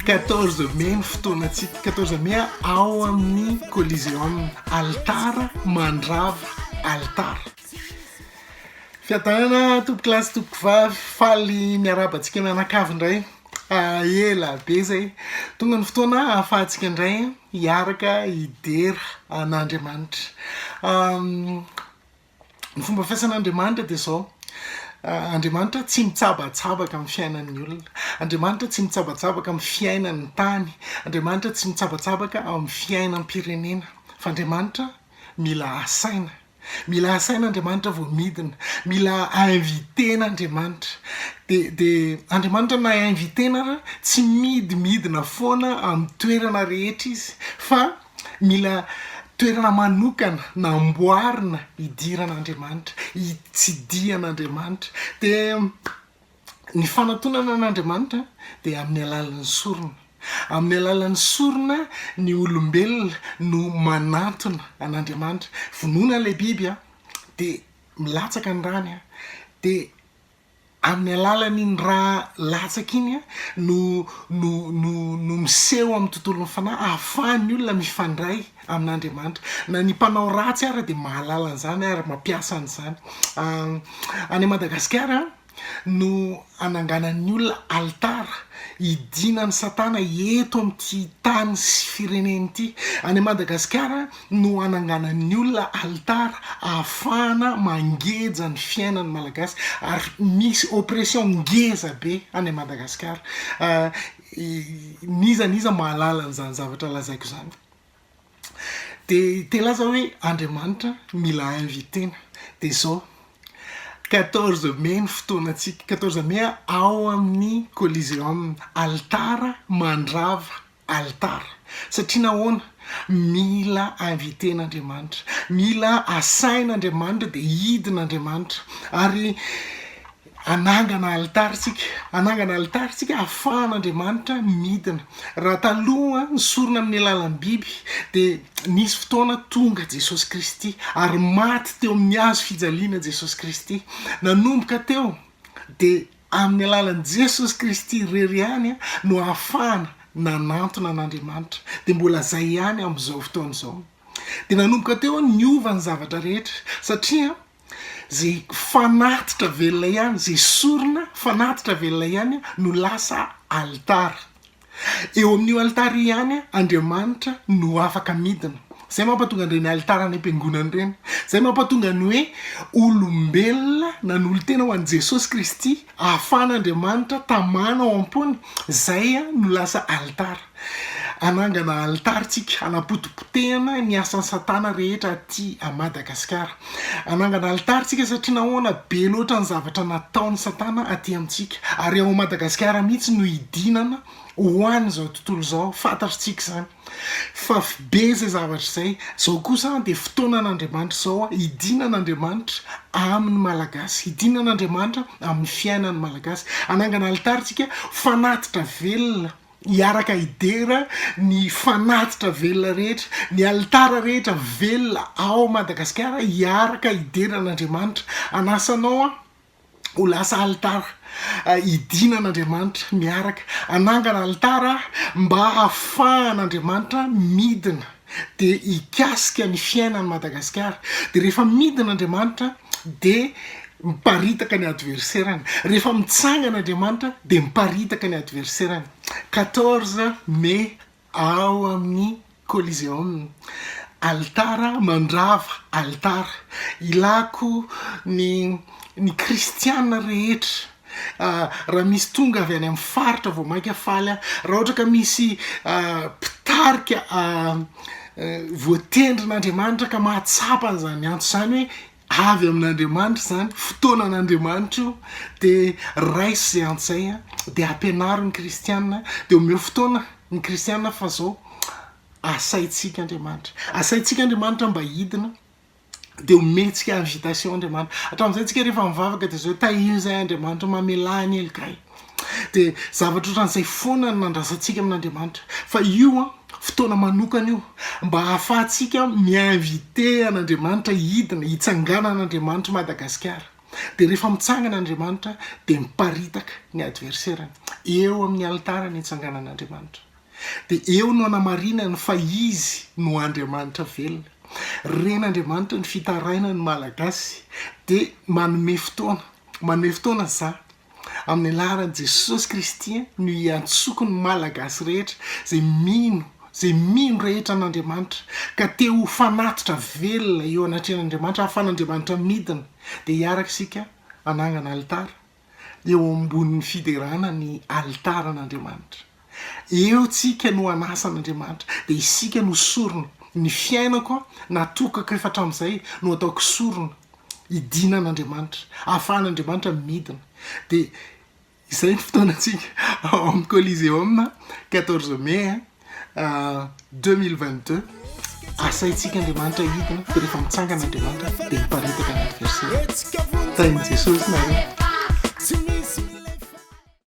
14 mai ny fotoanantsika 14 mai ao amin'ny collision altara mandrava altara. Fiadanana tompokolasy tompokovavy faly miarabantsika mianakavy indray ela be zay tonga ny fotoana ahafahantsika indray hiaraka idera an'Andriamanitra. Ny fomba fiasan'Andriamanitra dia zao: Andriamanitra tsy mitsabatsabaka amin'ny fiainan'ny olona. Andriamanitra tsy mitsabatsabaka amin'ny fiainan'ny tany. Andriamanitra tsy mitsabatsabaka amin'ny fiainan'ny pirenena. Fa Andriamanitra mila asaina. Mila asaina Andriamanitra vao midina. Mila invitena Andriamanitra. De Andriamanitra na invitena tsy midina foana amin'ny toerana rehetra izy, fa mila toerana manokana namboarina idiran'Andriamanitra, hitsidihan'Andriamanitra. De ny fanatonana an'Andriamanitra dia amin'ny alalan'ny sorona. Amin'ny alalan'ny sorona ny Olombelona no manatona an'Andriamanitra. Vonoina ilay biby de milatsaka ny ràny de amin'ny alalan'iny raha latsaka iny no miseho amin'ny tontolon'ny fanahy, ahafahan'ny olona mifandray amin'Andriamanitra. Na ny mpanao ratsy ary dia mahalala an'izany ary mampiasa an'izany. Any Madagasikara no ananganan'ny olona altara idinan'ny satana eto amin'ity tany sy fireneny ity. Any Madagasikara no ananganan'ny olona altara ahafahana mangeja ny fiainan'ny malagasy, ary misy oppression ngeza be any Madagasikara. Niza mahalala an'izany zavatra lazaiko izany. De laza hoe Andriamanitra mila invitena. De zao 14 mai ny fotoanantsika 14 mai ao amin'ny collision altara mandrava altara. Satria nahoana? Mila inviten'Andriamanitra, mila asain'Andriamanitra de hidin'Andriamanitra, ary anangana altaritsika ahafahan'Andriamanitra midina. Raha taloha ny sorona amin'ny alalan'ny biby de nisy fotoana tonga Jesosy Kristy ary maty teo amin'ny hazo fijaliana Jesosy Kristy. Nanomboka teo de amin'ny alalan'i Jesosy Kristy irery ihany no ahafahana nanantona an'Andriamanitra. De mbola zay ihany amin'izao fotoana izao. De nanomboka teo niova ny zavatra rehetra, satria zay fanatitra velona ihany, zay sorona fanatitra velona ihany no lasa altara. Eo amin'io altara ihany Andriamanitra no afaka midina. Zay mampatonga ireny altara ny am-piangonana ireny. Zay mampatonga ny hoe Olombelona na ny olon-tena ho an'i Jesosy Kristy ahafahan'Andriamanitra tamana ao am-pony. Zay no lasa altara. Anangana altaritsika, anapotipotehana ny asan'ny satana rehetra aty a Madagasikara. Anangana altaritsika satria nahoana be loatra ny zavatra nataon'ny satana aty amintsika, ary ao Madagasikara mihitsy no hidinana ho an'izao tontolo izao. Fantatritsika izany fa be zay zavatra zay. Zao kosa dia fotoanan'Andriamanitra zao hidinan'Andriamanitra amin'ny malagasy, hidinan'Andriamanitra amin'ny fiainan'ny malagasy. Anangana altaritsika fanatitra velona, hiaraka idera ny fanatitra velona rehetra, ny altara rehetra velona ao Madagasikara, hiaraka idera n'Andriamanitra. Anasanao ho lasa altara, idinan'Andriamanitra miaraka. Anangana altara mba ahafahan'Andriamanitra midina de hikasika ny fiainan'ny Madagasikara. De rehefa midina Andriamanitra de miparitaka ny adversairany. Rehefa mitsangan'Andriamanitra de miparitaka ny adversairany. 14 mai ao amin'ny collision altara mandrava altara. Ilako ny kristiana rehetra, raha misy tonga avy any amin'ny faritra vao mainka faly, raha ohatra ka misy mpitarika voatendrin'Andriamanitra ka mahatsapa an'izany antso izany hoe avy amin'Andriamanitra zany, fotoanan'Andriamanitra io, de raisy zay antso zay de ampianaro ny kristiana. De omeo fotoana ny kristiana fa zao asaitsika Andriamanitra, asaitsika Andriamanitra mba hidina, de omentsika invitation Andriamanitra. Hatramin'izay tsika rehefa mivavaka de zao tahiny zay Andriamanitra mamelany elokay. De zavatra ohatran'izay foana no nandrasantsika amin'Andriamanitra. Fa io fotoana manokana io mba ahafahantsika miinvite an'Andriamanitra hidina, hitsangana an'Andriamanitra Madagasikara. de rehefa mitsangan'Andriamanitra de miparitaka ny adversairany eo amin'ny altara ny itsanganan'Andriamanitra de eo no anamarinany fa izy no Andriamanitra velona ren'Andriamanitra ny fitaraina ny malagasy de manome fotoana za amin'ny alalan'i Jesosy Kristy no iantsoko ny malagasy rehetra zay mino rehetra an'Andriamanitra ka te ho fanatitra velona eo anatrehan'Andriamanitra ahafahan'Andriamanitra midina de hiaraka isika anangana altara eo ambonin'ny fiderana ny altaran'Andriamanitra eo tsika no anasan'Andriamanitra de isika no sorona ny fiainako natokako efa hatramin'izay no ataoko sorona idinan'Andriamanitra ahafahan'Andriamanitra midina de izay ny fotoanantsika ao amin'ny Coliseum 14 mai 2022 asaitsika Andriamanitra hidina de rehefa mitsangana Andriamanitra de miparitaka ny adversaire. Tain'i Jesosy nareo.